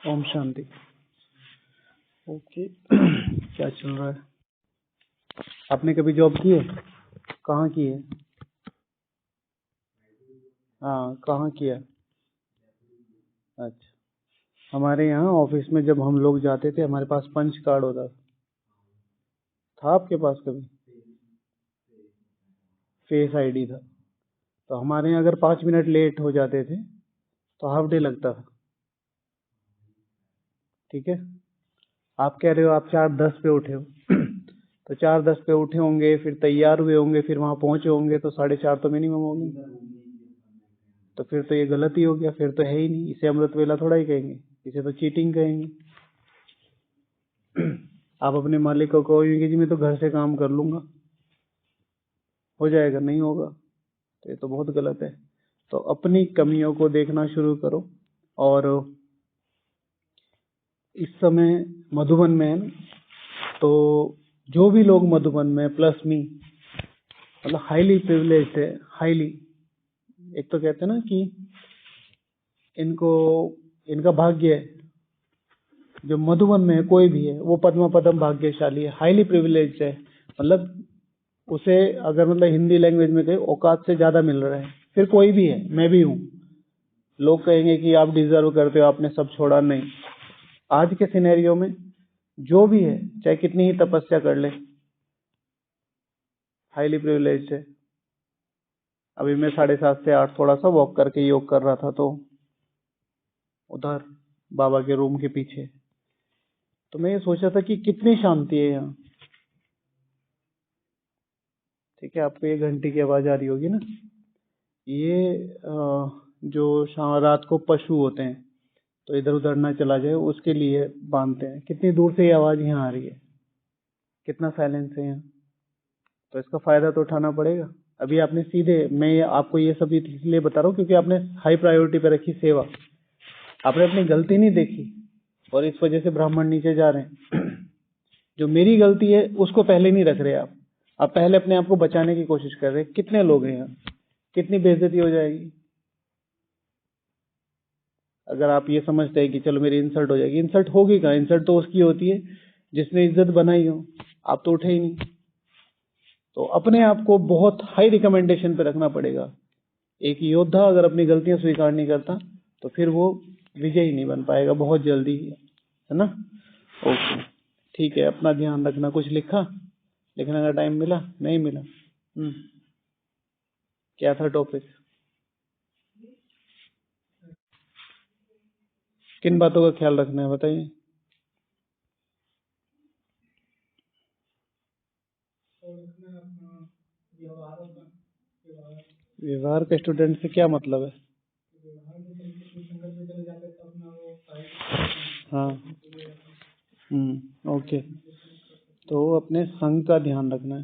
Om Shanti. Okay. क्या चल रहा है? आपने कभी जॉब की है? कहाँ की है? हाँ, कहाँ किया? अच्छा। हमारे यहाँ ऑफिस में जब हम लोग जाते थे, हमारे पास पंच कार्ड होता था आपके पास कभी? फेस आईडी था। तो हमारे यहाँ अगर 5 मिनट लेट हो जाते थे तो हाफ डे लगता था। ठीक है। आप कह रहे हो आप 4:10 पे उठे हो तो 4:10 पे उठे होंगे, फिर तैयार हुए होंगे, फिर वहां पहुंचे होंगे तो 4:30 तो मिनिमम होगी। तो फिर तो ये गलत ही हो गया, फिर तो है ही नहीं। इसे अमृत वेला थोड़ा ही कहेंगे, इसे तो चीटिंग कहेंगे। आप अपने मालिक को कहोगे कि जी मैं तो घर से काम कर लूंगा, हो जाएगा, नहीं होगा। तो ये तो बहुत गलत है। तो अपनी कमियों को देखना शुरू करो। और इस समय मधुबन में है ना, तो जो भी लोग मधुबन में प्लस मी मतलब हाईली प्रिविलेज्ड है। हाईली, एक तो कहते हैं ना कि इनको इनका भाग्य है। जो मधुबन में है कोई भी है वो पद्मा पदम भाग्यशाली है, हाईली प्रिविलेज्ड है। मतलब उसे अगर मतलब हिंदी लैंग्वेज में कहे औकात से ज्यादा मिल रहा है। फिर कोई भी है, मैं भी हूँ। लोग कहेंगे कि आप डिजर्व करते हो, आपने सब छोड़ा। नहीं, आज के सिनेरियो में जो भी है, चाहे कितनी ही तपस्या कर ले, हाईली प्रिविलेज्ड है। अभी मैं 7:30 से 8 थोड़ा सा वॉक करके योग कर रहा था, तो उधर बाबा के रूम के पीछे तो मैं ये सोचा था कि कितनी शांति है यहाँ। ठीक है, आपको ये घंटी की आवाज आ रही होगी ना। ये जो शाम रात को पशु होते हैं तो इधर उधर ना चला जाए उसके लिए बांधते हैं। कितनी दूर से ये आवाज यहाँ आ रही है, कितना साइलेंस है यहाँ। तो इसका फायदा तो उठाना पड़ेगा। अभी आपने सीधे, मैं आपको ये सब इसलिए बता रहा हूँ क्योंकि आपने हाई प्रायोरिटी पे रखी सेवा। आपने अपनी गलती नहीं देखी और इस वजह से ब्राह्मण नीचे जा रहे हैं। जो मेरी गलती है उसको पहले नहीं रख रहे आप पहले अपने आप को बचाने की कोशिश कर रहे हैं। कितने लोग हैं यहाँ, कितनी बेइज्जती हो जाएगी अगर आप ये समझते हैं कि चलो मेरी इंसल्ट हो जाएगी। इंसल्ट होगी कहाँ? इंसल्ट तो उसकी होती है जिसने इज्जत बनाई हो। आप तो उठे ही नहीं। तो अपने आप को बहुत हाई रिकमेंडेशन पे रखना पड़ेगा। एक योद्धा अगर अपनी गलतियां स्वीकार नहीं करता तो फिर वो विजयी नहीं बन पाएगा बहुत जल्दी, है ना। ओके, ठीक है, अपना ध्यान रखना। कुछ लिखा? लिखने का टाइम मिला? नहीं मिला? क्या था टॉपिक? किन बातों का ख्याल रखना है बताइए। व्यवहार का स्टूडेंट से क्या मतलब है? हाँ, ओके। तो अपने संग का ध्यान रखना है,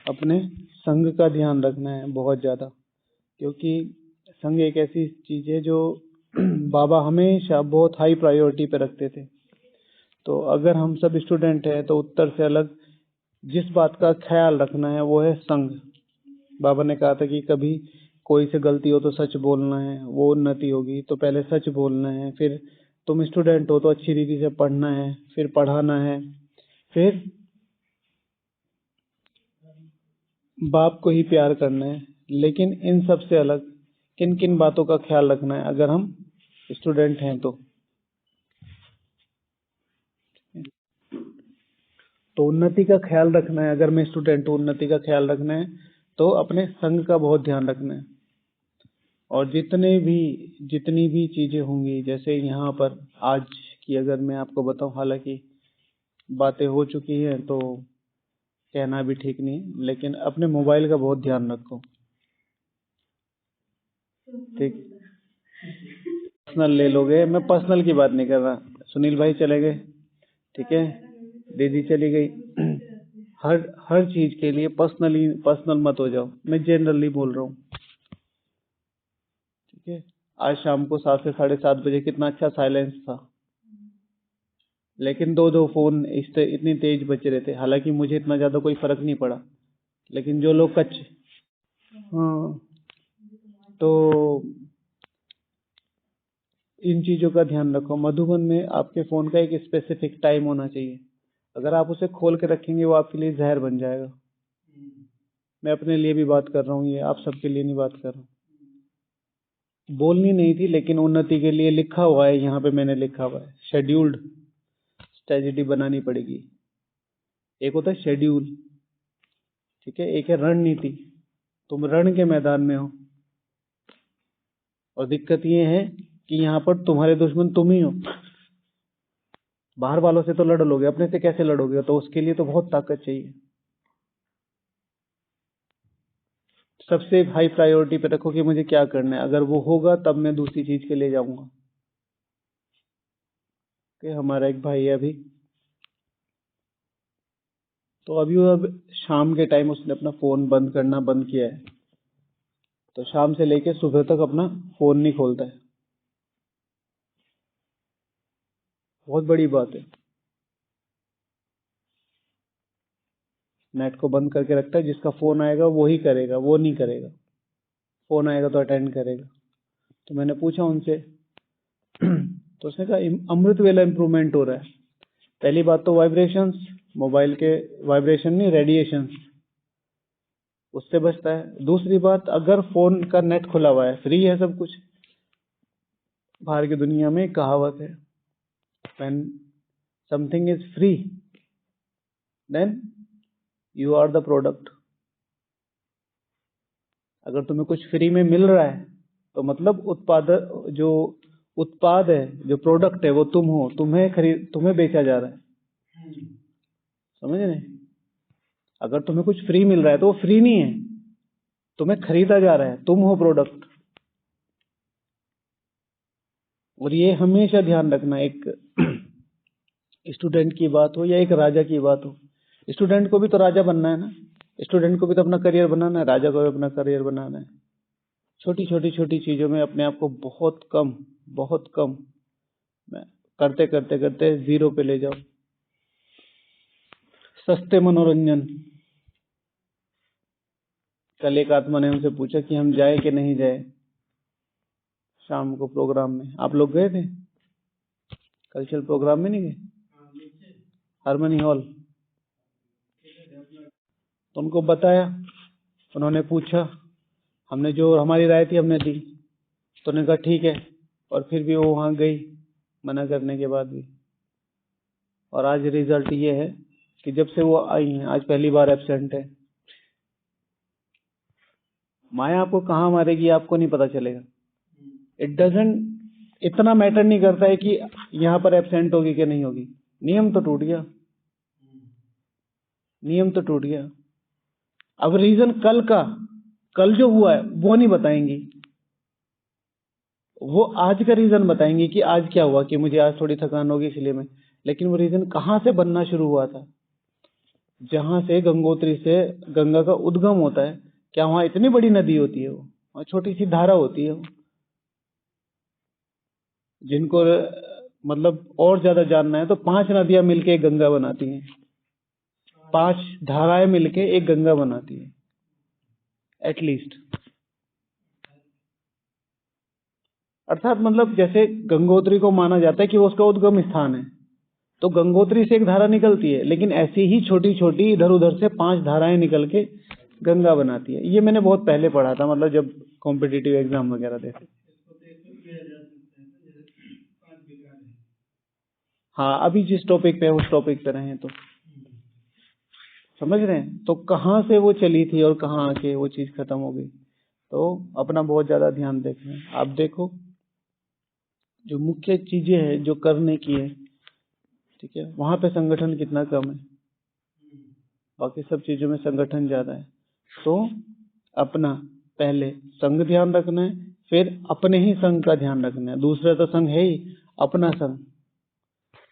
अपने संग का ध्यान रखना है बहुत ज्यादा। क्योंकि संग एक ऐसी चीज है जो बाबा हमेशा बहुत हाई प्रायोरिटी पे रखते थे। तो अगर हम सब स्टूडेंट हैं तो उत्तर से अलग जिस बात का ख्याल रखना है वो है संग। बाबा ने कहा था कि कभी कोई से गलती हो तो सच बोलना है, वो उन्नति होगी। तो पहले सच बोलना है, फिर तुम स्टूडेंट हो तो अच्छी रीति से पढ़ना है, फिर पढ़ाना है, फिर बाप को ही प्यार करना है। लेकिन इन सब से अलग किन किन बातों का ख्याल रखना है अगर हम स्टूडेंट हैं तो उन्नति का ख्याल रखना है। अगर मैं स्टूडेंट हूँ, उन्नति का ख्याल रखना है तो अपने संग का बहुत ध्यान रखना है। और जितनी भी चीजें होंगी, जैसे यहाँ पर आज की अगर मैं आपको बताऊं, हालांकि बातें हो चुकी हैं तो कहना भी ठीक नहीं, लेकिन अपने मोबाइल का बहुत ध्यान रखो। ठीक, पर्सनल ले लोगे, मैं पर्सनल की बात नहीं कर रहा। सुनील भाई चले गए, ठीक है, दीदी चली गई। हर चीज के लिए पर्सनल मत हो जाओ। मैं जनरली बोल रहा हूँ, ठीक है। आज शाम को 7 से 7:30 बजे कितना अच्छा साइलेंस था, लेकिन दो दो फोन इतनी तेज बज रहे थे। हालांकि मुझे इतना ज्यादा कोई फर्क नहीं पड़ा, लेकिन जो लोग कच्चे, हाँ, तो इन चीजों का ध्यान रखो। मधुबन में आपके फोन का एक स्पेसिफिक टाइम होना चाहिए। अगर आप उसे खोल के रखेंगे वो आपके लिए जहर बन जाएगा। मैं अपने लिए भी बात कर रहा हूँ, ये आप सबके लिए नहीं बात कर रहा हूँ। बोलनी नहीं थी लेकिन उन्नति के लिए लिखा हुआ है, यहाँ पे मैंने लिखा हुआ है शेड्यूल्ड स्ट्रेटेजी बनानी पड़ेगी। एक होता है शेड्यूल, ठीक है, एक है रणनीति। तुम रण के मैदान में हो और दिक्कत ये है कि यहाँ पर तुम्हारे दुश्मन तुम ही हो। बाहर वालों से तो लड़ लोगे, अपने से कैसे लड़ोगे? तो उसके लिए तो बहुत ताकत चाहिए। सबसे हाई प्रायोरिटी पे रखो कि मुझे क्या करना है, अगर वो होगा तब मैं दूसरी चीज के लिए जाऊंगा। कि हमारा एक भाई है अभी, तो अभी वो अब शाम के टाइम उसने अपना फोन बंद करना बंद किया है, तो शाम से लेके सुबह तक अपना फोन नहीं खोलता है। बहुत बड़ी बात है। नेट को बंद करके रखता है, जिसका फोन आएगा वो ही करेगा, वो नहीं करेगा। फोन आएगा तो अटेंड करेगा। तो मैंने पूछा उनसे तो उसने कहा अमृत वेला इंप्रूवमेंट हो रहा है। पहली बात तो वाइब्रेशंस, मोबाइल के वाइब्रेशन नहीं, रेडिएशंस, उससे बचता है। दूसरी बात, अगर फोन का नेट खुला हुआ है, फ्री है सब कुछ। बाहर की दुनिया में एक कहावत है, when something is free then you are the product. अगर तुम्हें कुछ फ्री में मिल रहा है तो मतलब जो उत्पाद है, जो प्रोडक्ट है, वो तुम हो, तुम्हें बेचा जा रहा है। समझ रहे? अगर तुम्हें कुछ फ्री मिल रहा है तो वो फ्री नहीं है, तुम्हें खरीदा जा रहा है, तुम हो प्रोडक्ट। और ये हमेशा ध्यान रखना, एक स्टूडेंट की बात हो या एक राजा की बात हो। स्टूडेंट को भी तो राजा बनना है ना, स्टूडेंट को भी तो अपना करियर बनाना है, राजा को भी अपना करियर बनाना है। छोटी छोटी छोटी चीजों में अपने आप को बहुत कम करते करते करते जीरो पे ले जाओ। सस्ते मनोरंजन। कल एक आत्मा ने हमसे पूछा कि हम जाए कि नहीं जाए शाम को प्रोग्राम में। आप लोग गए थे कल्चरल प्रोग्राम में? नहीं गए? Harmony hall. तो उनको बताया, उन्होंने पूछा, हमने जो हमारी राय थी हमने दी, तो उन्होंने कहा ठीक है, और फिर भी वो वहां गई मना करने के बाद भी। और आज रिजल्ट ये है कि जब से वो आई हैं आज पहली बार एब्सेंट है। माया आपको कहाँ मारेगी आपको नहीं पता चलेगा। इट डजंट इतना मैटर नहीं करता है कि यहाँ पर एब्सेंट होगी कि नहीं होगी। नियम तो टूट गया, नियम तो टूट गया। अब रीजन कल जो हुआ है वो नहीं बताएंगी, वो आज का रीजन बताएंगे कि आज क्या हुआ, कि मुझे आज थोड़ी थकान होगी इसलिए मैं। लेकिन वो रीजन कहाँ से बनना शुरू हुआ था? जहां से गंगोत्री से गंगा का उद्गम होता है, क्या वहां इतनी बड़ी नदी होती है? वो वहां छोटी सी धारा होती है। जिनको मतलब और ज्यादा जानना है तो 5 नदियां मिलके एक गंगा बनाती हैं, 5 धाराएं मिलके एक गंगा बनाती है एटलीस्ट। अर्थात मतलब जैसे गंगोत्री को माना जाता है कि वो उसका उद्गम स्थान है, तो गंगोत्री से एक धारा निकलती है, लेकिन ऐसी ही छोटी छोटी इधर उधर से 5 धाराएं निकल के गंगा बनाती है। ये मैंने बहुत पहले पढ़ा था, मतलब जब कॉम्पिटिटिव एग्जाम वगैरह देते। हाँ, अभी जिस टॉपिक पे है उस टॉपिक पे रहे तो समझ रहे हैं। तो कहाँ से वो चली थी और कहाँ आके वो चीज खत्म हो गई। तो अपना बहुत ज्यादा ध्यान रखें। आप देखो जो मुख्य चीजें हैं जो करने की है, ठीक है, वहां पे संगठन कितना कम है, बाकी सब चीजों में संगठन ज्यादा है। तो अपना पहले संग ध्यान रखना है, फिर अपने ही संग का ध्यान रखना है। दूसरा तो संग है ही, अपना संग।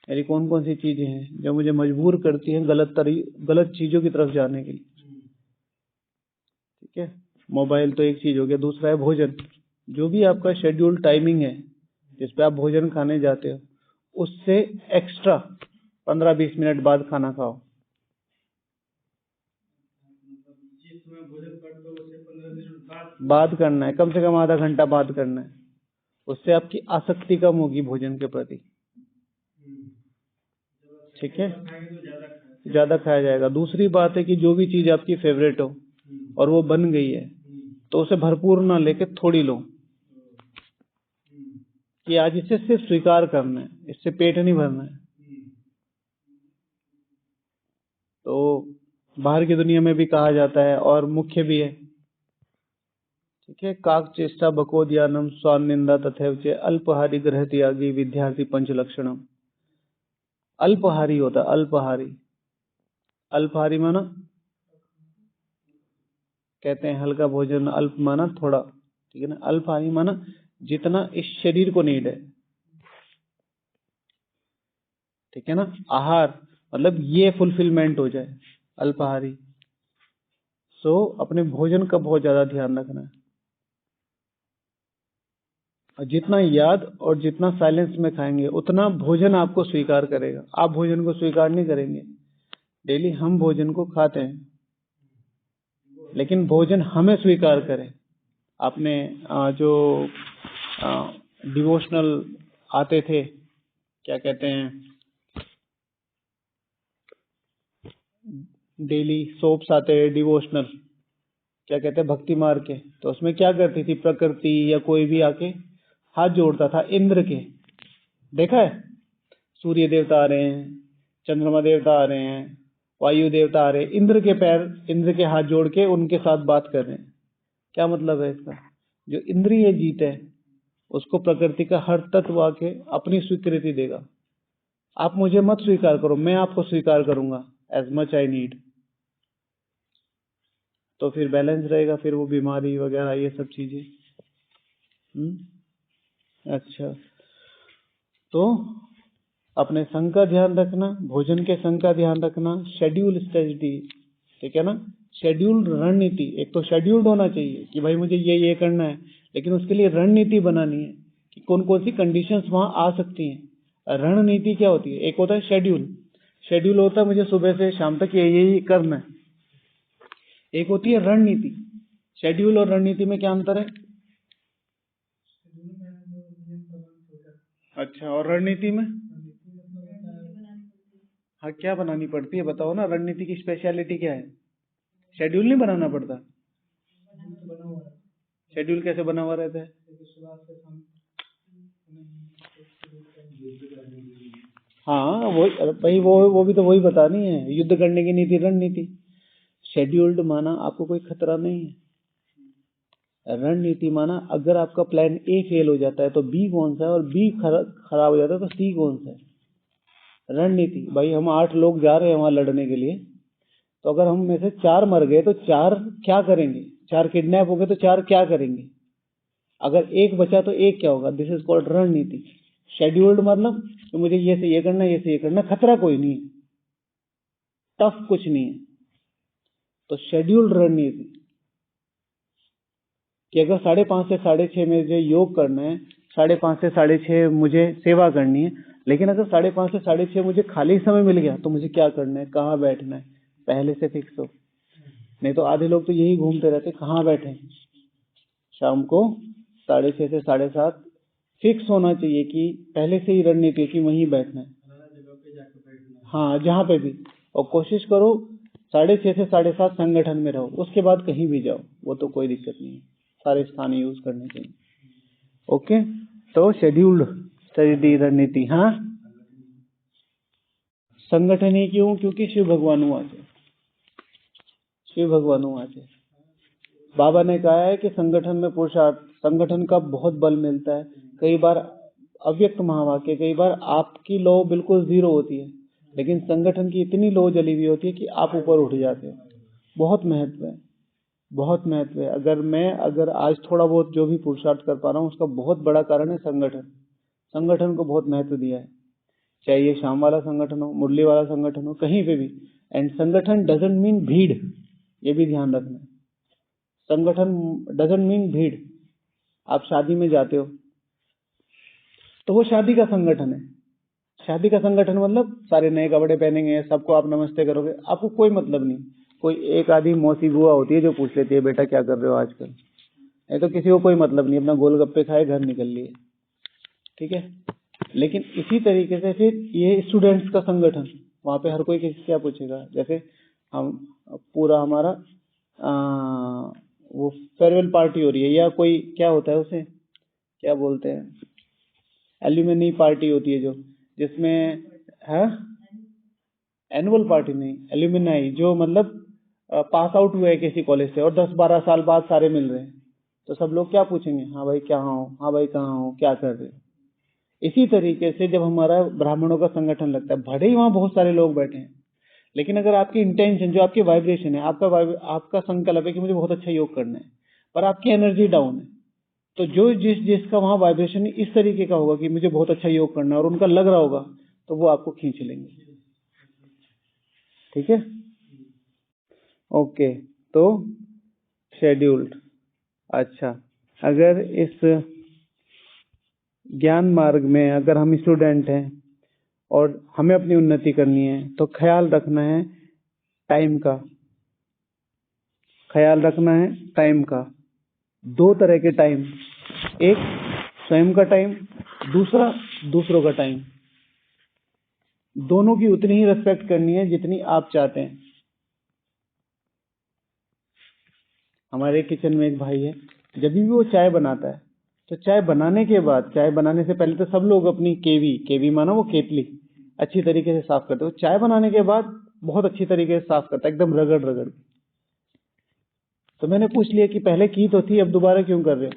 मेरी कौन कौन सी चीजें हैं जो मुझे मजबूर करती हैं गलत चीजों की तरफ जाने के लिए, ठीक है। मोबाइल तो एक चीज हो गया, दूसरा है भोजन। जो भी आपका शेड्यूल टाइमिंग है जिस पे आप भोजन खाने जाते हो, उससे एक्स्ट्रा 15-20 मिनट बाद खाना खाओ। बात करना है, कम से कम आधा घंटा बात करना है। उससे आपकी आसक्ति कम होगी भोजन के प्रति। ठीक है, ज्यादा खाया जाएगा। दूसरी बात है कि जो भी चीज आपकी फेवरेट हो और वो बन गई है तो उसे भरपूर ना लेके थोड़ी लो, कि आज इसे सिर्फ स्वीकार करना है, इससे पेट नहीं भरना है। तो बाहर की दुनिया में भी कहा जाता है और मुख्य भी है। ठीक है, काक चेष्टा बकोद्यानम स्वान निंदा तथैव च अल्पहारी ग्रह त्यागी विद्यार्थी पंच लक्षणम। अल्पहारी होता है, अल्पहारी। अल्पहारी माना कहते हैं हल्का भोजन, अल्प माना थोड़ा, ठीक है ना। अल्पहारी माना जितना इस शरीर को नीड है, ठीक है ना। आहार मतलब ये फुलफिलमेंट हो जाए, अल्पाहारी। सो अपने भोजन का बहुत ज्यादा ध्यान रखना है। और जितना याद और जितना साइलेंस में खाएंगे उतना भोजन आपको स्वीकार करेगा। आप भोजन को स्वीकार नहीं करेंगे। डेली हम भोजन को खाते हैं, लेकिन भोजन हमें स्वीकार करे। आपने जो डिवोशनल आते थे, क्या कहते हैं, डेली सोप्स आते हैं डिवोशनल, क्या कहते हैं, भक्ति मार्ग के। तो उसमें क्या करती थी प्रकृति या कोई भी आके हाथ जोड़ता था इंद्र के। देखा है, सूर्य देवता आ रहे हैं, चंद्रमा देवता आ रहे हैं, वायु देवता आ रहे हैं, इंद्र के पैर, इंद्र के हाथ जोड़ के उनके साथ बात कर रहे हैं। क्या मतलब है इसका? जो इंद्रिय जीत है उसको प्रकृति का हर तत्व आके अपनी स्वीकृति देगा। आप मुझे मत स्वीकार करो, मैं आपको स्वीकार करूंगा एज मच आई नीड। तो फिर बैलेंस रहेगा, फिर वो बीमारी वगैरह ये सब चीजें। अच्छा, तो अपने संग का ध्यान रखना, भोजन के संग का ध्यान रखना, शेड्यूल स्ट्रेटजी, ठीक है ना। शेड्यूल रणनीति, एक तो शेड्यूल्ड होना चाहिए कि भाई मुझे ये करना है, लेकिन उसके लिए रणनीति बनानी है कि कौन कौन सी कंडीशंस वहां आ सकती हैं। रणनीति क्या होती है? एक होता है शेड्यूल, शेड्यूल होता है मुझे सुबह से शाम तक ये करना है। एक होती है रणनीति। शेड्यूल और रणनीति में क्या अंतर है? अच्छा, और रणनीति में? हाँ, क्या बनानी पड़ती है बताओ ना। रणनीति की स्पेशलिटी क्या है? शेड्यूल नहीं बनाना पड़ता। शेड्यूल कैसे बना हुआ रहता है? हाँ भाई वो भी तो वही बतानी है, युद्ध करने की नीति रणनीति। शेड्यूल्ड माना आपको कोई खतरा नहीं है। रणनीति माना अगर आपका प्लान ए फेल हो जाता है तो बी कौन सा है, और बी खराब हो जाता है तो सी कौन सा है। रणनीति भाई, हम 8 लोग जा रहे हैं वहां लड़ने के लिए, तो अगर हम में से 4 मर गए तो 4 क्या करेंगे? 4 किडनैप हो गए तो 4 क्या करेंगे? अगर 1 बचा तो 1 क्या होगा? दिस इज कॉल्ड रणनीति। शेड्यूल्ड मतलब तो मुझे ये से ये करना, ये से ये करना, खतरा कोई नहीं है, टफ कुछ नहीं है। तो शेड्यूल्ड रणनीति कि अगर 5:30 से 6:30 मुझे योग करना है, 5:30 से 6:30 मुझे सेवा करनी है, लेकिन अगर 5:30 से 6:30 मुझे खाली समय मिल गया तो मुझे क्या करना है, कहाँ बैठना है, पहले से फिक्स हो। नहीं तो आधे लोग तो यही घूमते रहते, कहाँ बैठे। शाम को 6:30 से 7:30 फिक्स होना चाहिए कि पहले से ही रणनीति की वहीं बैठना है। हाँ, जहाँ पे भी। और कोशिश करो 6:30 से 7:30 संगठन में रहो, उसके बाद कहीं भी जाओ, वो तो कोई दिक्कत नहीं है, सारे स्थान यूज करने चाहिए। ओके, तो शेड्यूल्ड स्टडी रणनीति। हाँ, संगठन ही क्यों? क्योंकि शिव भगवान हुआ थे, शिव भगवान हुआ थे। बाबा ने कहा है कि संगठन में पुरुषार्थ, संगठन का बहुत बल मिलता है। कई बार अव्यक्त महावाक्य, कई बार आपकी लो बिल्कुल 0 होती है, लेकिन संगठन की इतनी लो जली हुई होती है कि आप ऊपर उठ जाते हो। बहुत महत्व है, बहुत महत्व है। अगर आज थोड़ा बहुत जो भी पुरुषार्थ कर पा रहा हूँ उसका बहुत बड़ा कारण है संगठन। संगठन को बहुत महत्व दिया है, चाहे ये शाम वाला संगठन हो, मुरली वाला संगठन हो, कहीं पे भी। एंड संगठन डजंट मीन भीड़, ये भी ध्यान रखना है। संगठन डजंट मीन भीड़। आप शादी में जाते हो तो वो शादी का संगठन है। शादी का संगठन मतलब सारे नए कपड़े पहनेंगे, सबको आप नमस्ते करोगे, आपको कोई मतलब नहीं। कोई एक आधी मौसी बुआ होती है जो पूछ लेती है बेटा क्या कर रहे हो आजकल, नहीं तो किसी को कोई मतलब नहीं, अपना गोलगप्पे खाए घर निकल लिए। ठीक है। लेकिन इसी तरीके से फिर ये स्टूडेंट्स का संगठन, वहाँ पे हर कोई किसी क्या पूछेगा, जैसे हम पूरा हमारा वो फेयरवेल पार्टी हो रही है, या कोई क्या होता है उसे क्या बोलते हैं, एल्यूमिनी पार्टी होती है जो, जिसमें है एनुअल पार्टी नहीं, एल्यूमिनाई, जो मतलब पास आउट हुए हैं किसी कॉलेज से और 10-12 साल बाद सारे मिल रहे हैं, तो सब लोग क्या पूछेंगे, हाँ भाई क्या हो, हाँ भाई कहाँ हो, क्या कर रहे हो। इसी तरीके से जब हमारा ब्राह्मणों का संगठन लगता है, भले ही वहाँ बहुत सारे लोग बैठे हैं, लेकिन अगर आपकी इंटेंशन, जो आपकी वाइब्रेशन है, आपका संकल्प है कि मुझे बहुत अच्छा योग करना है, पर आपकी एनर्जी डाउन है, तो जो जिसका वहाँ वाइब्रेशन इस तरीके का होगा कि मुझे बहुत अच्छा योग करना है और उनका लग रहा होगा, तो वो आपको खींच लेंगे। ठीक है, ओके। तो शेड्यूल्ड, अच्छा, अगर इस ज्ञान मार्ग में अगर हम स्टूडेंट हैं और हमें अपनी उन्नति करनी है, तो ख्याल रखना है टाइम का, ख्याल रखना है टाइम का। 2 तरह के टाइम, एक स्वयं का टाइम, दूसरा दूसरों का टाइम। दोनों की उतनी ही रिस्पेक्ट करनी है जितनी आप चाहते हैं। हमारे किचन में एक भाई है, जब भी वो चाय बनाता है, तो चाय बनाने के बाद, चाय बनाने से पहले तो सब लोग अपनी केवी माना वो केतली अच्छी तरीके से साफ करते हो। चाय बनाने के बाद बहुत अच्छी तरीके से साफ करता है, एकदम रगड़ रगड़। तो मैंने पूछ लिया कि पहले की तो थी, अब दोबारा क्यों कर रहे हो?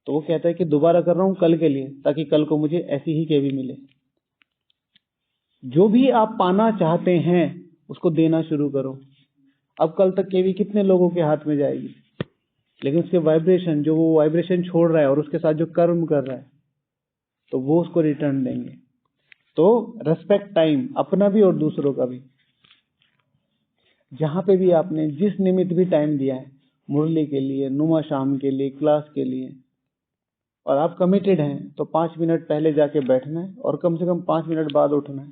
तो वो कहता है कि दोबारा कर रहा हूँ कल के लिए, ताकि कल को मुझे ऐसी ही केवी मिले। जो भी आप पाना चाहते हैं उसको देना शुरू करो। अब कल तक केवी कितने लोगों के हाथ में जाएगी, लेकिन उसके वाइब्रेशन, जो वो वाइब्रेशन छोड़ रहा है और उसके साथ जो कर्म कर रहा है, तो वो उसको रिटर्न देंगे। तो रेस्पेक्ट टाइम, अपना भी और दूसरों का भी। जहां पे भी आपने जिस निमित्त भी टाइम दिया है, मुरली के लिए, नुमा शाम के लिए, क्लास के लिए, और आप कमिटेड हैं, तो 5 मिनट पहले जाके बैठना है और कम से कम 5 मिनट बाद उठना है।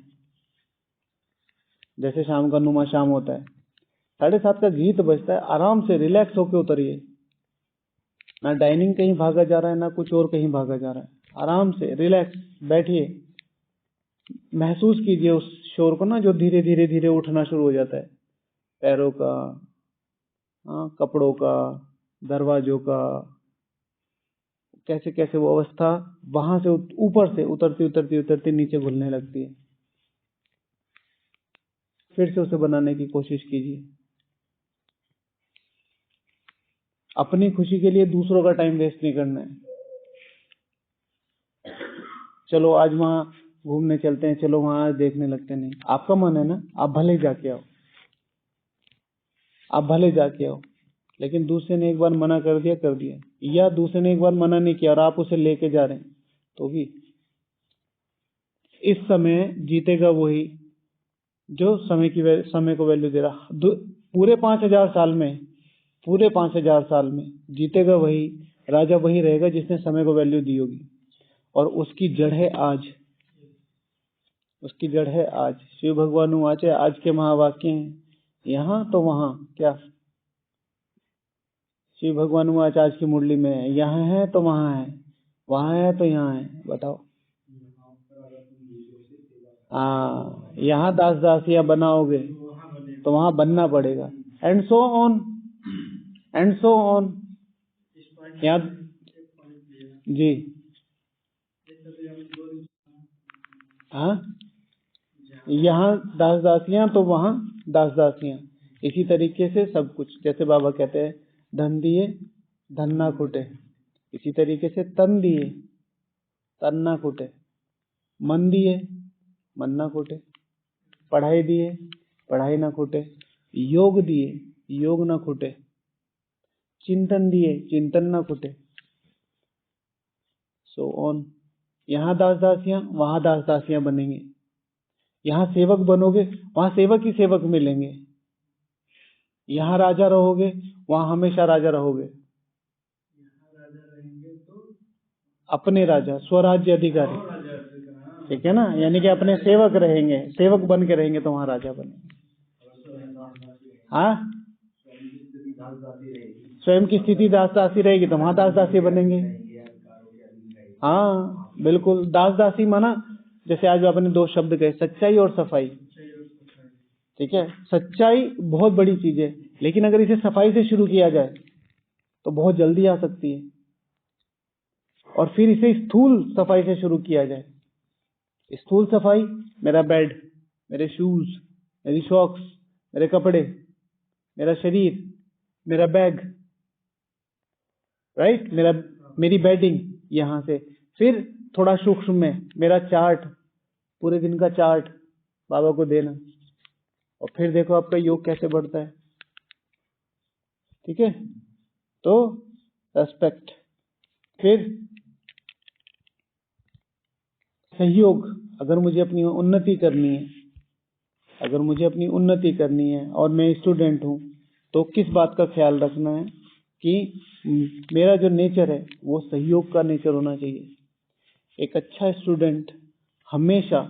जैसे शाम का नुमा शाम होता है, 7:30 का गीत बजता है, आराम से रिलैक्स होके उतरिए। ना डाइनिंग कहीं भागा जा रहा है, ना कुछ और कहीं भागा जा रहा है। आराम से रिलैक्स बैठिए, महसूस कीजिए उस शोर को ना, जो धीरे धीरे धीरे उठना शुरू हो जाता है, पैरों का, कपड़ों का, दरवाजों का, कैसे कैसे वो अवस्था वहां से ऊपर से उतरती उतरती उतरती नीचे घुलने लगती है। फिर से उसे बनाने की कोशिश कीजिए। अपनी खुशी के लिए दूसरों का टाइम वेस्ट नहीं करना है। चलो आज वहां घूमने चलते हैं, चलो वहां आज देखने लगते हैं, नहीं, आपका मन है ना, आप भले जाके आओ, आप भले जाके आओ। लेकिन दूसरे ने एक बार मना कर दिया, या दूसरे ने एक बार मना नहीं किया और आप उसे लेके जा रहे हैं, तो भी इस समय जीतेगा वही जो समय को वैल्यू दे रहा। पूरे 5000 साल में, पूरे 5000 साल में जीतेगा वही, राजा वही रहेगा जिसने समय को वैल्यू दी होगी। और उसकी जड़ है आज, उसकी जड़ है आज। शिव भगवान वाचे आज के महावाक्य हैं, यहाँ तो वहां क्या। शिव भगवान वाच आज की मुरली में है, यहाँ है तो वहां है, वहां है तो यहाँ है। बताओ, यहाँ दास दासियां बनाओगे तो वहां बनना पड़ेगा, and so on, and so on. यहाँ जी, हाँ, यहाँ दास दासियां तो वहां दास दासियां। इसी तरीके से सब कुछ, जैसे बाबा कहते हैं धन दिए धन ना खुटे, इसी तरीके से तन दिए तन ना खुटे, मन दिए मन ना खुटे, पढ़ाई दिए पढ़ाई ना खुटे, योग दिए योग ना खुटे, चिंतन दिए चिंतन ना खुटे, सो ऑन। यहाँ दास दासियां वहां दास दासियां बनेंगे, यहाँ सेवक बनोगे वहां सेवक ही सेवक मिलेंगे, यहाँ राजा रहोगे वहां हमेशा राजा रहोगे। अपने राजा, स्वराज्य अधिकारी, ठीक है ना, यानी कि अपने सेवक रहेंगे, सेवक बन के रहेंगे तो वहां राजा बनेंगे। हाँ, स्वयं की स्थिति दास दासी रहेगी तो वहां दास दासी बनेंगे। हाँ, बिल्कुल। दास दासी माना, जैसे आज आपने दो शब्द कहे, सच्चाई और सफाई। ठीक है, सच्चाई बहुत बड़ी चीज है, लेकिन अगर इसे सफाई से शुरू किया जाए तो बहुत जल्दी आ सकती है, और फिर इसे स्थूल सफाई से शुरू किया जाए। स्थूल सफाई, मेरा बेड, मेरे शूज, मेरी सॉक्स, मेरे कपड़े, मेरा शरीर, मेरा बैग, राइट, मेरी बेडिंग, यहां से फिर थोड़ा सूक्ष्म में मेरा चार्ट, पूरे दिन का चार्ट बाबा को देना, और फिर देखो आपका योग कैसे बढ़ता है। ठीक है, तो रेस्पेक्ट, फिर सहयोग। अगर मुझे अपनी उन्नति करनी है, अगर मुझे अपनी उन्नति करनी है और मैं स्टूडेंट हूं, तो किस बात का ख्याल रखना है कि मेरा जो नेचर है वो सहयोग का नेचर होना चाहिए। एक अच्छा स्टूडेंट हमेशा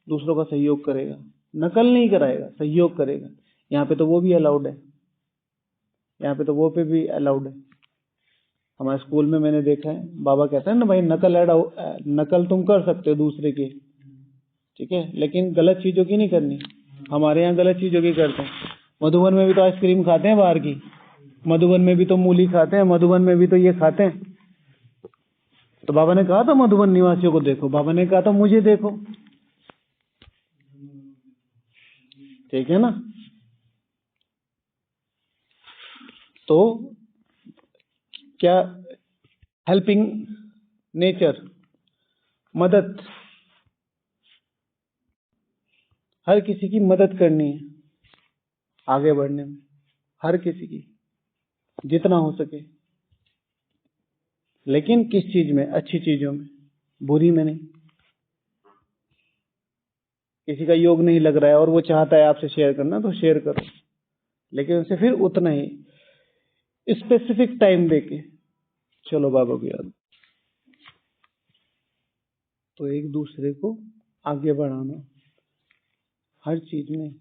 दूसरों का सहयोग करेगा, नकल नहीं कराएगा, सहयोग करेगा। यहाँ पे तो वो भी अलाउड है, यहाँ पे तो वो पे भी अलाउड है। हमारे स्कूल में मैंने देखा है, बाबा कहता है ना भाई, नकल तुम कर सकते हो दूसरे की, ठीक है, लेकिन गलत चीजों की नहीं करनी। हमारे यहाँ गलत चीजों की करते हैं। मधुबन में भी तो आइसक्रीम खाते हैं बाहर की, मधुबन में भी तो मूली खाते हैं, मधुबन में भी तो ये खाते हैं। तो बाबा ने कहा था मधुबन निवासियों को देखो, बाबा ने कहा था मुझे देखो। ठीक है ना। तो क्या हेल्पिंग नेचर, मदद, हर किसी की मदद करनी है आगे बढ़ने में, हर किसी की जितना हो सके, लेकिन किस चीज में? अच्छी चीजों में, बुरी में नहीं। किसी का योग नहीं लग रहा है और वो चाहता है आपसे शेयर करना, तो शेयर करो, लेकिन उसे फिर उतना ही स्पेसिफिक टाइम देके चलो बाबा को याद। तो एक दूसरे को आगे बढ़ाना हर चीज में,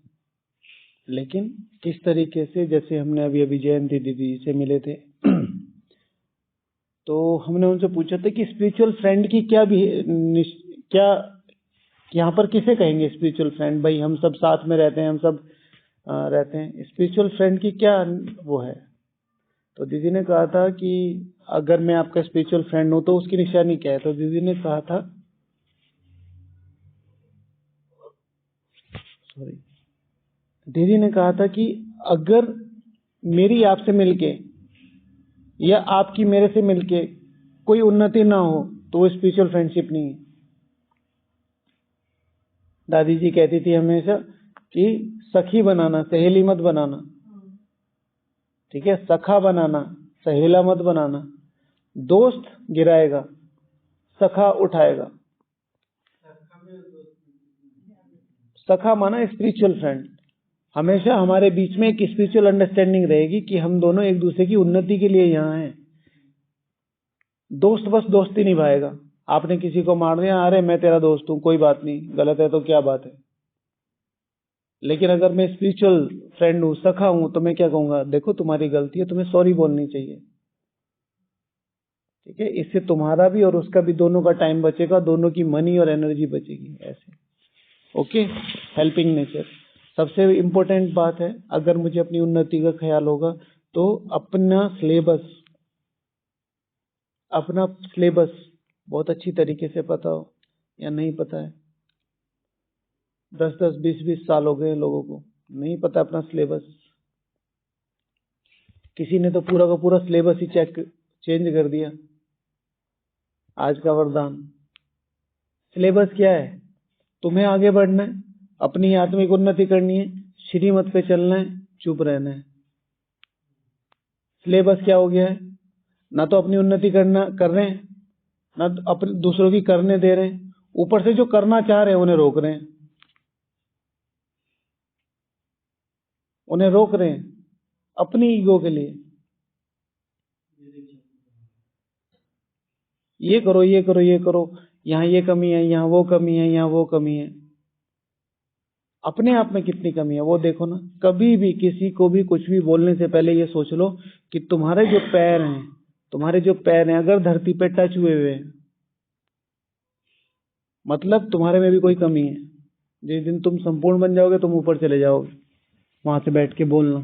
लेकिन किस तरीके से? जैसे हमने अभी अभी जयंती दीदी से मिले थे, तो हमने उनसे पूछा था कि स्पिरिचुअल फ्रेंड की क्या यहाँ पर किसे कहेंगे स्पिरिचुअल फ्रेंड? भाई हम सब साथ में रहते हैं, हम सब रहते हैं, स्पिरिचुअल फ्रेंड की क्या वो है? तो दीदी ने कहा था कि अगर मैं आपका स्पिरिचुअल फ्रेंड हूं तो उसकी निशानी क्या है? तो दीदी ने कहा था, दीदी ने कहा था कि अगर मेरी आपसे मिलके या आपकी मेरे से मिलके कोई उन्नति ना हो तो वो स्पिरिचुअल फ्रेंडशिप नहीं है। दादी जी कहती थी हमेशा कि सखी बनाना, सहेली मत बनाना। ठीक है, सखा बनाना, सहेला मत बनाना। दोस्त गिराएगा, सखा उठाएगा। सखा माना स्पिरिचुअल फ्रेंड। हमेशा हमारे बीच में एक स्पिरिचुअल अंडरस्टैंडिंग रहेगी कि हम दोनों एक दूसरे की उन्नति के लिए यहाँ हैं। दोस्त बस दोस्ती निभाएगा। आपने किसी को मार दिया, अरे मैं तेरा दोस्त हूं, कोई बात नहीं, गलत है तो क्या बात है। लेकिन अगर मैं स्पिरिचुअल फ्रेंड हूं, सखा हूं, तो मैं क्या कहूंगा, देखो तुम्हारी गलती है, तुम्हें सॉरी बोलनी चाहिए। ठीक है, इससे तुम्हारा भी और उसका भी दोनों का टाइम बचेगा, दोनों की मनी और एनर्जी बचेगी। ऐसे ओके। हेल्पिंग नेचर सबसे इम्पोर्टेंट बात है। अगर मुझे अपनी उन्नति का ख्याल होगा तो अपना सिलेबस बहुत अच्छी तरीके से पता हो या नहीं पता है। 10-10, 20-20 साल हो गए लोगों को, नहीं पता अपना सिलेबस। किसी ने तो पूरा का पूरा सिलेबस ही चेंज कर दिया। आज का वरदान सिलेबस क्या है? तुम्हें आगे बढ़ना है, अपनी आत्मिक उन्नति करनी है, श्रीमत पे चलना है, चुप रहना है। सिलेबस क्या हो गया है? ना तो अपनी उन्नति कर रहे हैं, ना तो अपने दूसरों की करने दे रहे हैं, ऊपर से जो करना चाह रहे हैं उन्हें रोक रहे हैं, अपनी ईगो के लिए। ये करो, ये करो, ये करो, यहाँ ये कमी है, यहाँ वो कमी है, यहाँ वो कमी है। अपने आप में कितनी कमी है वो देखो ना। कभी भी किसी को भी कुछ भी बोलने से पहले ये सोच लो कि तुम्हारे जो पैर हैं, अगर धरती पे टच हुए हुए हैं मतलब तुम्हारे में भी कोई कमी है। जिस दिन तुम संपूर्ण बन जाओगे तुम ऊपर चले जाओगे, वहां से बैठ के बोलना।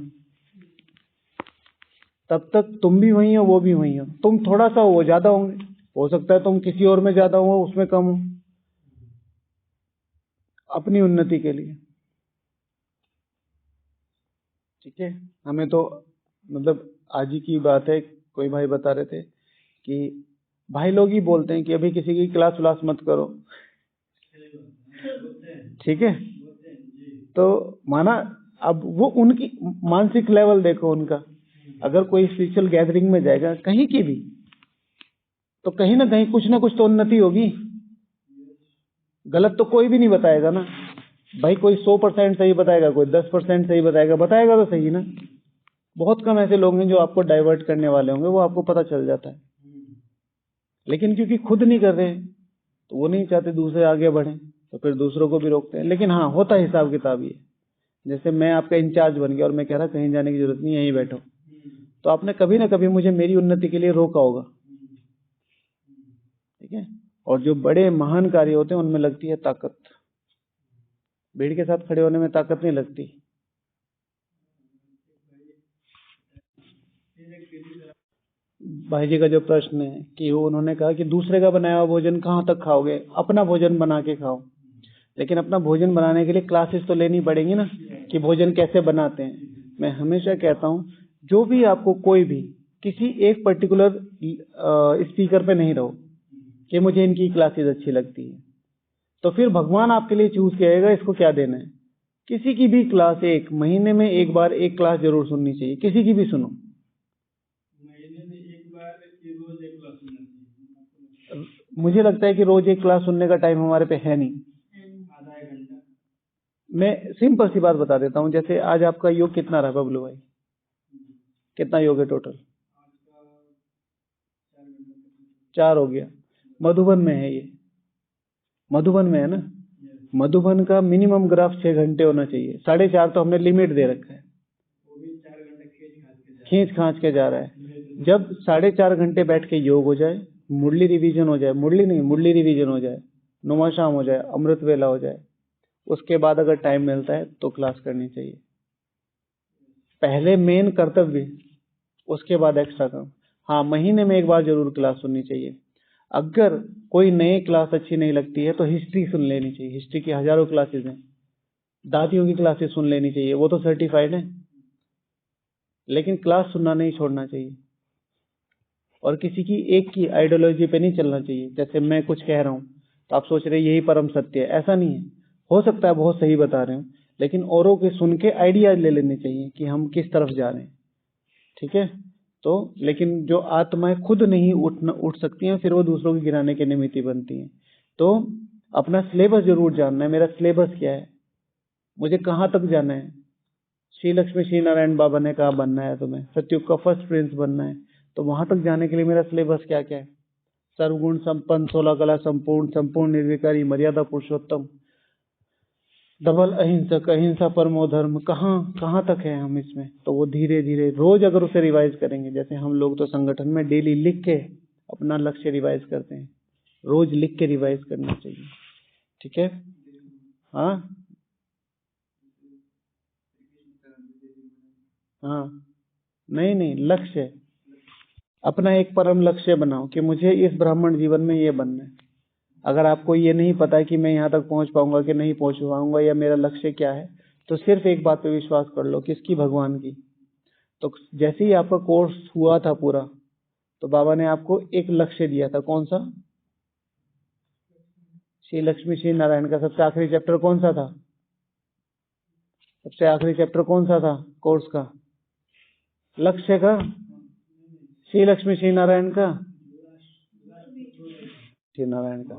तब तक तुम भी वही हो, वो भी वही हो। तुम थोड़ा सा हो, वो ज्यादा होंगे। हो सकता है तुम किसी और में ज्यादा हो, उसमें कम हो, अपनी उन्नति के लिए। ठीक है। हमें तो मतलब आज ही की बात है, कोई भाई बता रहे थे कि भाई लोग ही बोलते हैं कि अभी किसी की क्लास व्लास मत करो। ठीक है, तो माना अब वो उनकी मानसिक लेवल देखो उनका। अगर कोई स्पिरिचुअल गैदरिंग में जाएगा कहीं की भी, तो कहीं ना कहीं कुछ ना कुछ तो उन्नति होगी। गलत तो कोई भी नहीं बताएगा ना भाई। कोई 100% सही बताएगा, कोई 10% सही बताएगा, बताएगा तो सही ना। बहुत कम ऐसे लोग हैं जो आपको डाइवर्ट करने वाले होंगे, वो आपको पता चल जाता है। लेकिन क्योंकि खुद नहीं कर रहे तो वो नहीं चाहते दूसरे आगे बढ़े, तो फिर दूसरों को भी रोकते हैं। लेकिन हाँ, होता है हिसाब किताब ये। जैसे मैं आपका इंचार्ज बन गया और मैं कह रहा कहीं जाने की जरूरत नहीं, यहीं बैठो, तो आपने कभी ना कभी मुझे मेरी उन्नति के लिए रोका होगा। ठीक है। और जो बड़े महान कार्य होते हैं उनमें लगती है ताकत। भीड़ के साथ खड़े होने में ताकत नहीं लगती। भाई जी का जो प्रश्न है कि वो उन्होंने कहा कि दूसरे का बनाया हुआ भोजन कहाँ तक खाओगे, अपना भोजन बना के खाओ। लेकिन अपना भोजन बनाने के लिए क्लासेस तो लेनी पड़ेंगी ना, कि भोजन कैसे बनाते हैं। मैं हमेशा कहता हूँ, जो भी आपको कोई भी किसी एक पर्टिकुलर स्पीकर पे नहीं रहो कि मुझे इनकी क्लासेस अच्छी लगती है, तो फिर भगवान आपके लिए चूज किएगा इसको क्या देना है। किसी की भी क्लास, एक महीने में एक बार एक क्लास जरूर सुननी चाहिए, किसी की भी सुनो। मुझे लगता है कि रोज एक क्लास सुनने का टाइम हमारे पे है नहीं। मैं सिंपल सी बात बता देता हूँ। जैसे आज आपका योग कितना रहा बबलू भाई, कितना योग है टोटल? 4 हो गया। मधुबन में है ये, मधुबन में है ना। मधुबन का मिनिमम ग्राफ 6 घंटे होना चाहिए। 4.5 तो हमने लिमिट दे रखा है, खींच खांच के जा रहा है। जब 4.5 घंटे बैठ के योग हो जाए, मुरली रिवीजन हो जाए, मुरली नहीं मुरली रिवीजन हो जाए, नुमा शाम हो जाए, अमृत वेला हो जाए, उसके बाद अगर टाइम मिलता है तो क्लास करनी चाहिए। पहले मेन कर्तव्य, उसके बाद एक्स्ट्रा काम। हाँ, महीने में एक बार जरूर क्लास सुननी चाहिए। अगर कोई नई क्लास अच्छी नहीं लगती है तो हिस्ट्री सुन लेनी चाहिए। हिस्ट्री की हजारों क्लासेस हैं। दादियों की क्लासेस सुन लेनी चाहिए, वो तो सर्टिफाइड है। लेकिन क्लास सुनना नहीं छोड़ना चाहिए। और किसी की एक की आइडियोलॉजी पे नहीं चलना चाहिए। जैसे मैं कुछ कह रहा हूँ तो आप सोच रहे यही परम सत्य है, ऐसा नहीं है। हो सकता है बहुत सही बता रहे हो, लेकिन औरों के सुन के आइडिया ले लेने चाहिए कि हम किस तरफ जा रहे हैं। ठीक है। तो लेकिन जो आत्माएं खुद नहीं उठ सकती हैं, फिर वो दूसरों को गिराने के निमित्त बनती हैं। तो अपना सिलेबस जरूर जानना है। मेरा सिलेबस क्या है, मुझे कहाँ तक जाना है। श्री लक्ष्मी श्री नारायण बाबा ने कहा बनना है तुम्हें सतयुग का फर्स्ट प्रिंस बनना है, तो वहां तक जाने के लिए मेरा सिलेबस क्या क्या है। सर्वगुण संपन्न, 16 कला संपूर्ण, संपूर्ण निर्विकारी, मर्यादा पुरुषोत्तम, डबल अहिंसक, अहिंसा परमो धर्म, कहाँ तक है हम इसमें। तो वो धीरे धीरे रोज अगर उसे रिवाइज करेंगे, जैसे हम लोग तो संगठन में डेली लिख के अपना लक्ष्य रिवाइज करते हैं, रोज लिख के रिवाइज करना चाहिए। ठीक है। हाँ हाँ, नहीं नहीं, लक्ष्य अपना एक परम लक्ष्य बनाओ कि मुझे इस ब्राह्मण जीवन में ये बनना है। अगर आपको ये नहीं पता है कि मैं यहाँ तक पहुंच पाऊंगा कि नहीं पहुंच पाऊंगा, या मेरा लक्ष्य क्या है, तो सिर्फ एक बात पे विश्वास कर लो, किसकी? भगवान की। तो जैसे ही आपका कोर्स हुआ था पूरा, तो बाबा ने आपको एक लक्ष्य दिया था। कौन सा? श्री लक्ष्मी श्री नारायण का सबसे आखिरी चैप्टर कौन सा था? सबसे आखिरी चैप्टर कौन सा था कोर्स का? लक्ष्य का? श्री लक्ष्मी श्री नारायण का? श्री नारायण का।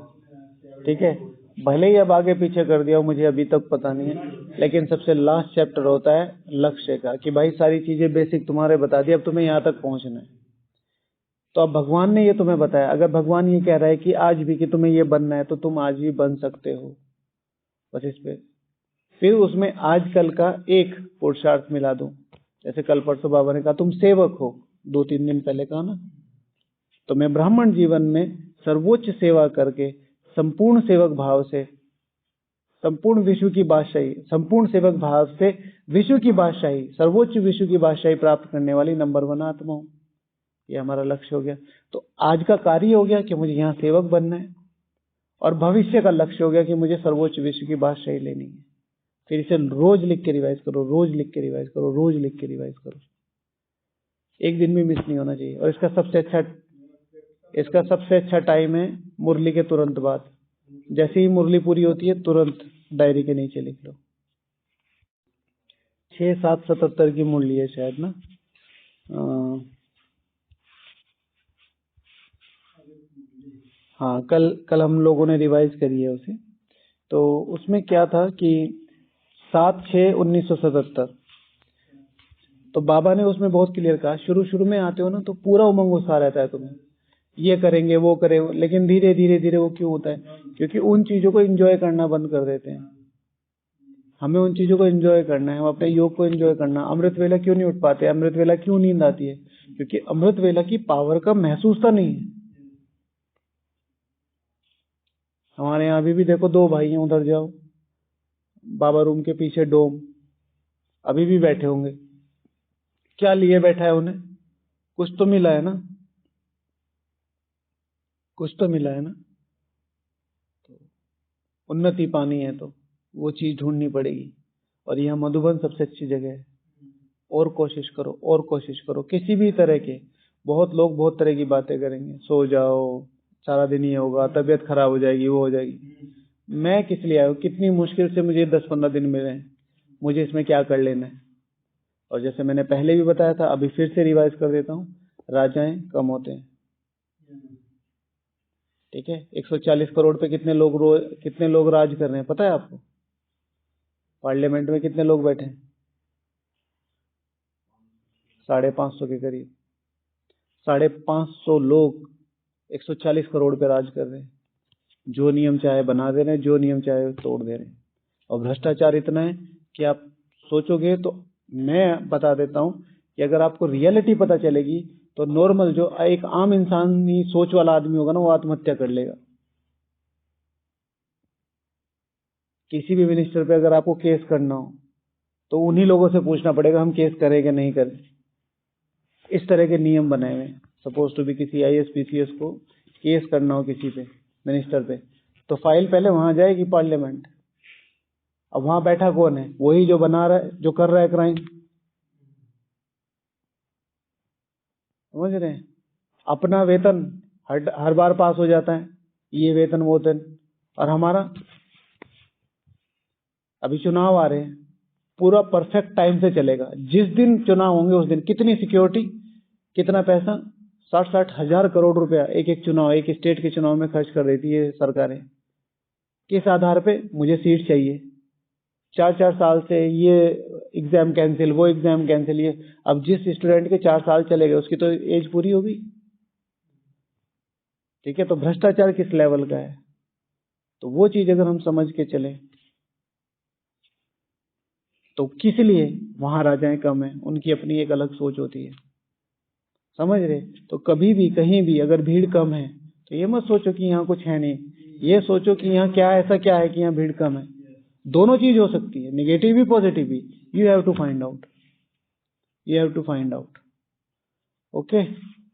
ठीक है। भले ही अब आगे पीछे कर दिया हो, मुझे अभी तक पता नहीं है, लेकिन सबसे लास्ट चैप्टर होता है लक्ष्य का, कि भाई सारी चीजें बेसिक तुम्हारे बता दी, अब तुम्हें यहाँ तक पहुंचना है। तो अब भगवान ने ये तुम्हें बताया। अगर भगवान ये कह रहा है कि आज भी कि तुम्हें ये बनना है, तो तुम आज भी बन सकते हो। बस इस पे फिर उसमें आजकल का एक पुरुषार्थ मिला दूं। जैसे कल परसों बाबा ने कहा तुम सेवक हो, 2-3 दिन पहले कहा ना। तो मैं ब्राह्मण जीवन में सर्वोच्च सेवा करके संपूर्ण सेवक भाव से संपूर्ण विश्व की बादशाही, संपूर्ण सेवक भाव से विश्व की बादशाही, सर्वोच्च विश्व की बादशाही प्राप्त करने वाली नंबर 1 आत्मा हूं। ये हमारा लक्ष्य हो गया। तो आज का कार्य हो गया कि मुझे यहाँ सेवक बनना है, और भविष्य का लक्ष्य हो गया कि मुझे सर्वोच्च विश्व की बादशाही लेनी है। फिर इसे रोज लिख के रिवाइज करो, रोज लिख के रिवाइज करो, रोज लिख के रिवाइज करो। एक दिन भी मिस नहीं होना चाहिए। और इसका सबसे अच्छा टाइम है मुरली के तुरंत बाद। जैसे ही मुरली पूरी होती है तुरंत डायरी के नीचे लिख लो। 6-7-77 की मुरली है शायद ना। हाँ, कल हम लोगों ने रिवाइज करी है उसे। तो उसमें क्या था कि 7/6/1977, तो बाबा ने उसमें बहुत क्लियर कहा, शुरू में आते हो ना तो पूरा उमंग उत्साह रहता है तुम्हें, ये करेंगे वो करेंगे, लेकिन धीरे धीरे वो क्यों होता है? क्योंकि उन चीजों को एंजॉय करना बंद कर देते हैं। हमें उन चीजों को एंजॉय करना है, हम अपने योग को एंजॉय करना। अमृत वेला क्यों नहीं उठ पाते? अमृत वेला क्यों नींद आती है? क्योंकि अमृत वेला की पावर का महसूसता नहीं है। हमारे यहाँ अभी भी देखो 2 भाई हैं, उधर जाओ, बाबा रूम के पीछे डोम, अभी भी बैठे होंगे। क्या लिए बैठा है उन्हें? कुछ तो मिला है ना, कुछ तो मिला है ना। तो उन्नति पानी है तो वो चीज ढूंढनी पड़ेगी, और यह मधुबन सबसे अच्छी जगह है। और कोशिश करो, और कोशिश करो। किसी भी तरह के, बहुत लोग बहुत तरह की बातें करेंगे, सो जाओ, सारा दिन ये होगा, तबीयत खराब हो जाएगी, वो हो जाएगी। मैं किस लिए आया हूँ? कितनी मुश्किल से मुझे 10-15 दिन मिले हैं, मुझे इसमें क्या कर लेना है? और जैसे मैंने पहले भी बताया था, अभी फिर से रिवाइज कर देता हूँ, राजाएं कम होते हैं। ठीक है, 140 करोड़ पे कितने लोग राज कर रहे हैं पता है आपको? पार्लियामेंट में कितने लोग बैठे हैं? 550 के करीब। 550 लोग 140 करोड़ पे राज कर रहे हैं। जो नियम चाहे बना दे रहे हैं, जो नियम चाहे तोड़ दे रहे हैं। और भ्रष्टाचार इतना है कि आप सोचोगे तो, मैं बता देता हूं कि अगर आपको रियलिटी पता चलेगी तो नॉर्मल जो एक आम इंसानी सोच वाला आदमी होगा ना, वो आत्महत्या कर लेगा। किसी भी मिनिस्टर पे अगर आपको केस करना हो तो उन्हीं लोगों से पूछना पड़ेगा हम केस करें कि नहीं करें। इस तरह के नियम बनाए हुए हैं। सपोज टू भी किसी IAS PCS को केस करना हो किसी पे, मिनिस्टर पे, तो फाइल पहले वहां जाएगी पार्लियामेंट। अब वहां बैठा कौन है? वही जो बना रहा है, जो कर रहा है क्राइम। समझ रहे हैं? अपना वेतन हर बार पास हो जाता है, ये वेतन वो वेतन। और हमारा अभी चुनाव आ रहे हैं, पूरा परफेक्ट टाइम से चलेगा। जिस दिन चुनाव होंगे उस दिन कितनी सिक्योरिटी, कितना पैसा, 60-60 हजार करोड़ रुपया एक चुनाव, एक स्टेट के चुनाव में खर्च कर देती है सरकारें। किस आधार पे? मुझे सीट चाहिए। 4-4 साल से ये एग्जाम कैंसिल, वो एग्जाम कैंसिल। ये अब जिस स्टूडेंट के 4 साल चले गए उसकी तो एज पूरी होगी। ठीक है, तो भ्रष्टाचार किस लेवल का है? तो वो चीज अगर हम समझ के चले तो किस लिए वहां राजाएं कम है, उनकी अपनी एक अलग सोच होती है। समझ रहे? तो कभी भी कहीं भी अगर भीड़ कम है तो ये मत सोचो कि यहाँ कुछ है नहीं, ये सोचो कि यहाँ क्या ऐसा क्या है कि यहाँ भीड़ कम है। दोनों चीज हो सकती है, नेगेटिव भी पॉजिटिव भी। You have to find out, you have to find out. Okay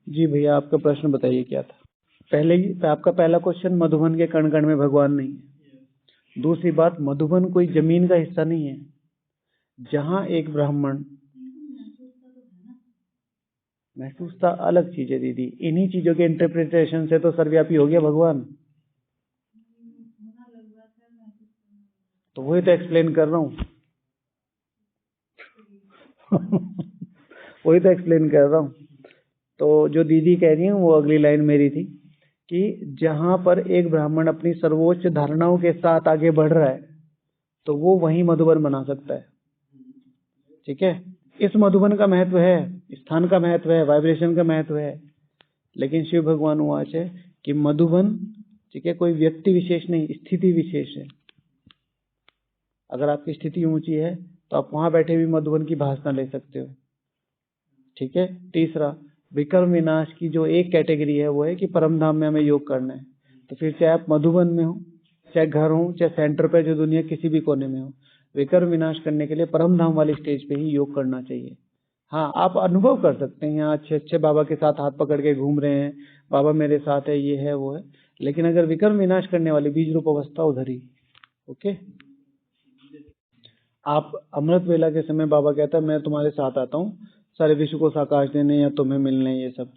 जी भैया, आपका प्रश्न बताइए क्या था? आपका पहला क्वेश्चन, मधुबन के कण कण में भगवान नहीं है। दूसरी बात, मधुबन कोई जमीन का हिस्सा नहीं है। जहां एक ब्राह्मण, महसूसता अलग चीज है दीदी। इन्हीं चीजों के इंटरप्रिटेशन से तो सर्वव्यापी हो गया भगवान। तो वही तो एक्सप्लेन कर रहा हूं। वही तो एक्सप्लेन कर रहा हूं। तो जो दीदी कह रही है वो अगली लाइन मेरी थी कि जहां पर एक ब्राह्मण अपनी सर्वोच्च धारणाओं के साथ आगे बढ़ रहा है तो वो वही मधुबन बना सकता है। ठीक है, इस मधुबन का महत्व है, स्थान का महत्व है, वाइब्रेशन का महत्व है। लेकिन शिव भगवान वाच है कि मधुबन, ठीक है, कोई व्यक्ति विशेष नहीं, स्थिति विशेष है। अगर आपकी स्थिति ऊंची है तो आप वहां बैठे भी मधुबन की भासना ले सकते हो। ठीक है। तीसरा, विकर्म विनाश की जो एक कैटेगरी है वो है कि परम धाम में हमें योग करना है। तो फिर चाहे आप मधुबन में हो, चाहे घर हो, चाहे सेंटर पे, जो दुनिया किसी भी कोने में हो, विकर्म विनाश करने के लिए परम धाम वाली स्टेज पे ही योग करना चाहिए। हाँ, आप अनुभव कर सकते हैं, यहाँ अच्छे अच्छे बाबा के साथ हाथ पकड़ के घूम रहे हैं, बाबा मेरे साथ है, ये है वो है, लेकिन अगर विकर्म विनाश करने वाली बीज रूप अवस्था उधर ही। ओके, आप अमृत वेला के समय बाबा कहता है मैं तुम्हारे साथ आता हूँ सारे विश्व को साकाश देने या तुम्हें मिलने, ये सब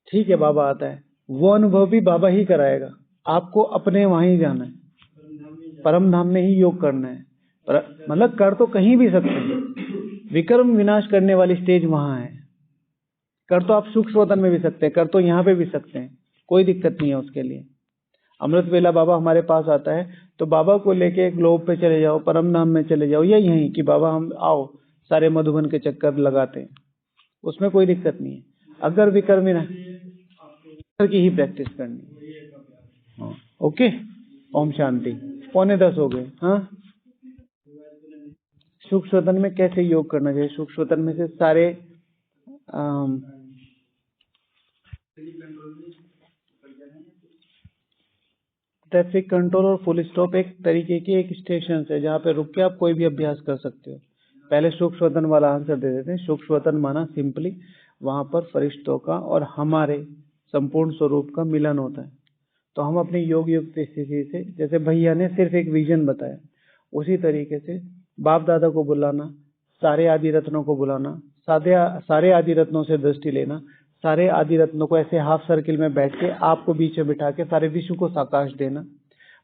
ठीक है, बाबा आता है, वो अनुभव भी बाबा ही कराएगा, आपको अपने वहां ही जाना है, परम धाम में ही योग करना है। मतलब कर तो कहीं भी सकते हैं, विकर्म विनाश करने वाली स्टेज वहां है। कर तो आप सूक्ष्म वतन में भी सकते हैं, कर तो यहाँ पे भी सकते हैं, कोई दिक्कत नहीं है उसके लिए। अमृत वेला बाबा हमारे पास आता है तो बाबा को लेके ग्लोब पे चले जाओ, परम धाम में चले जाओ, या यहीं कि बाबा हम आओ सारे मधुबन के चक्कर लगाते हैं, उसमें कोई दिक्कत नहीं है। अगर विकर्म विनाश की ही प्रैक्टिस करनी। हाँ, ओके, ओम शांति। 9:45 हो गए। हाँ, सूक्ष्म वतन में कैसे योग करना चाहिए? सूक्ष्म वतन में से सारे ट्रैफिक कंट्रोल और फुल स्टॉप एक तरीके की एक स्टेशन है जहाँ पे रुक के आप कोई भी अभ्यास कर सकते हो। पहले सूक्ष्म वतन वाला आंसर दे देते हैं। सूक्ष्म वतन माना सिंपली वहां पर फरिश्तों का और हमारे संपूर्ण स्वरूप का मिलन होता है। तो हम अपनी योग युक्त स्थिति से, जैसे भैया ने सिर्फ एक विजन बताया, उसी तरीके से बाप दादा को बुलाना, सारे आदि रत्नों को बुलाना, सारे आदि रत्नों से दृष्टि लेना, सारे आदि रत्नों को ऐसे हाफ सर्किल में बैठ के आपको बीच में बिठा के सारे विश्व को साकाश देना,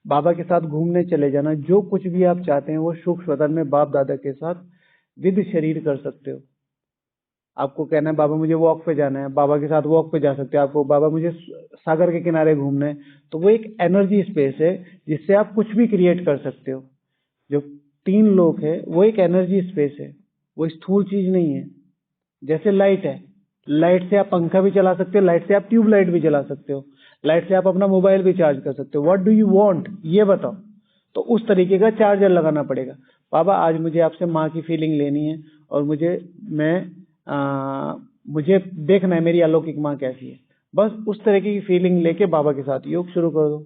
बाबा के साथ घूमने चले जाना, जो कुछ भी आप चाहते हैं वो सूक्ष्म वतन में बाप दादा के साथ विद शरीर कर सकते हो। आपको कहना है बाबा मुझे वॉक पे जाना है, बाबा के साथ वॉक पे जा सकते हो। आपको बाबा मुझे सागर के किनारे घूमना है, तो वो एक एनर्जी स्पेस है जिससे आप कुछ भी क्रिएट कर सकते हो। जो 3 लोक है वो एक एनर्जी स्पेस है, वो स्थूल चीज नहीं है। जैसे लाइट है, लाइट से आप पंखा भी चला सकते हो, लाइट से आप ट्यूब लाइट भी चला सकते हो, लाइट से आप अपना मोबाइल भी चार्ज कर सकते हो। व्हाट डू यू वांट, ये बताओ। तो उस तरीके का चार्जर लगाना पड़ेगा। बाबा आज मुझे आपसे माँ की फीलिंग लेनी है और मुझे देखना है मेरी अलौकिक माँ कैसी है। बस उस तरीके की फीलिंग लेके बाबा के साथ योग शुरू कर दो,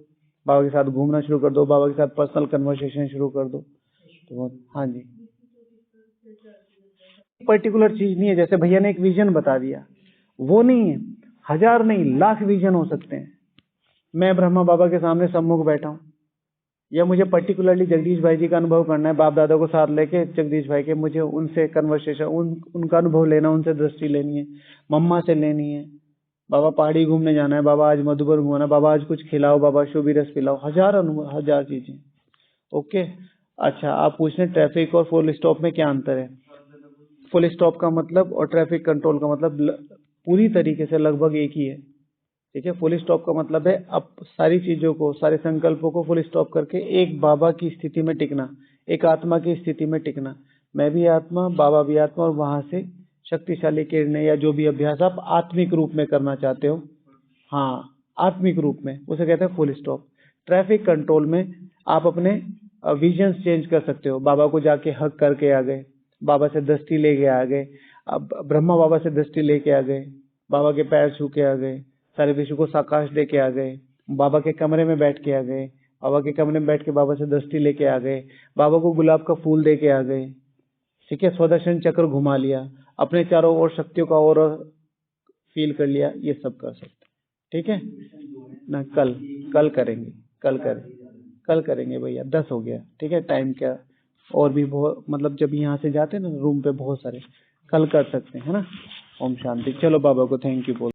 बाबा के साथ घूमना शुरू कर दो, बाबा के साथ पर्सनल कन्वर्सेशन शुरू कर दो। तो हाँ जी, पर्टिकुलर चीज नहीं है। जैसे भैया ने एक विजन बता दिया, वो नहीं है, 1000 नहीं लाख विजन हो सकते हैं। मैं ब्रह्मा बाबा के सामने सम्मुख बैठा हूँ, या मुझे पर्टिकुलरली जगदीश भाई जी का अनुभव करना है, बाप दादा को साथ लेके जगदीश भाई के, मुझे उनसे कन्वर्सेशन, उनका अनुभव लेना, उनसे दृष्टि लेनी है, मम्मा से लेनी है, बाबा पहाड़ी घूमने जाना है, बाबा आज मधुबन घूमना, बाबा आज कुछ खिलाओ, बाबा शुभी रस पिलाओ, 1000 अनुभव, 1000 चीजें। ओके, अच्छा आप पूछ रहे ट्रैफिक और फुल स्टॉप में क्या अंतर है? फुल स्टॉप का मतलब और ट्रैफिक कंट्रोल का मतलब पूरी तरीके से लगभग एक ही है। ठीक है, फुल स्टॉप का मतलब है अब सारी चीजों को, सारे संकल्पों को फुल स्टॉप करके एक बाबा की स्थिति में टिकना, एक आत्मा की स्थिति में टिकना। मैं भी आत्मा, बाबा भी आत्मा, और वहां से शक्तिशाली किरणें या जो भी अभ्यास आप आत्मिक रूप में करना चाहते हो, हाँ आत्मिक रूप में, उसे कहते हैं फुल स्टॉप। ट्रैफिक कंट्रोल में आप अपने विजन चेंज कर सकते हो। बाबा को जाके हक करके आ गए, बाबा से दृष्टि लेके आ गए, अब ब्रह्मा बाबा से दृष्टि लेके आ गए, बाबा के पैर छू के आ गए, सारे विश्व को साकाश दे के आ गए, बाबा के कमरे में बैठ के आ गए, बाबा के कमरे में बैठ के बाबा से दृष्टि लेके आ गए, बाबा को गुलाब का फूल दे के आ गए। ठीक है, स्वदर्शन चक्र घुमा लिया, अपने चारों ओर शक्तियों का और फील कर लिया, ये सब कर सकते। ठीक है ना, कल करेंगे, कल करेंगे भैया। 10 हो गया, ठीक है, टाइम क्या, और भी बहुत, मतलब जब यहाँ से जाते हैं ना रूम पे बहुत सारे, कल कर सकते हैं, है ना। ओम शांति। चलो बाबा को थैंक यू बोल।